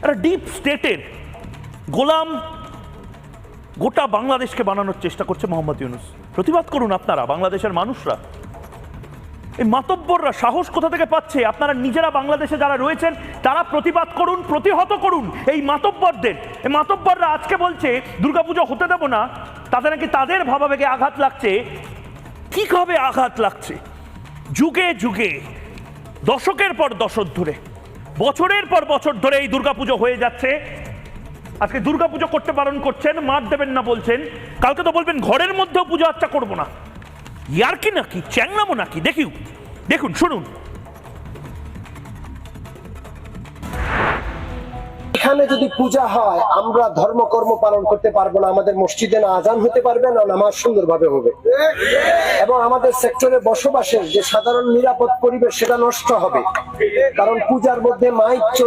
একটা ডিপ স্টেটের গোলাম গোটা বাংলাদেশকে বানানোর চেষ্টা করছে মোহাম্মদ ইউনূস। প্রতিবাদ করুন আপনারা, বাংলাদেশের মানুষরা। এই মাতব্বররা সাহস কোথা থেকে পাচ্ছে? আপনারা নিজেরা বাংলাদেশে যারা রয়েছেন তারা প্রতিবাদ করুন, প্রতিহত করুন এই মাতব্বরদের। এই মাতব্বররা আজকে বলছে দুর্গাপুজো হতে দেব না, তাতে নাকি তাদের ভাবাবেগে আঘাত লাগছে। ঠিকভাবে আঘাত লাগছে। যুগে যুগে, দশকের পর দশক ধরে, বছরের পর বছর ধরে এই দুর্গাপুজো হয়ে যাচ্ছে। আজকে দুর্গাপুজো করতে বারণ করছেন, মার দেবেন না বলছেন, কালকে তো বলবেন ঘরের মধ্যেও পুজো আচ্ছা করবো না। ইয়ার কি নাকি, চ্যাংনামো নাকি? দেখুন, শুনুন। এখানে যদি পূজা হয়, আমরা ধর্মকর্ম পালন করতে পারবো না। আমাদের মসজিদে না আজান হতে পারবে না, নামাজ সুন্দরভাবে হবে, এবং আমাদের সেক্টরে বসবাসের যে সাধারণ নিরাপদ পরিবেশ সেটা নষ্ট হবে। কারণ পূজার মধ্যে মাইক চলবে।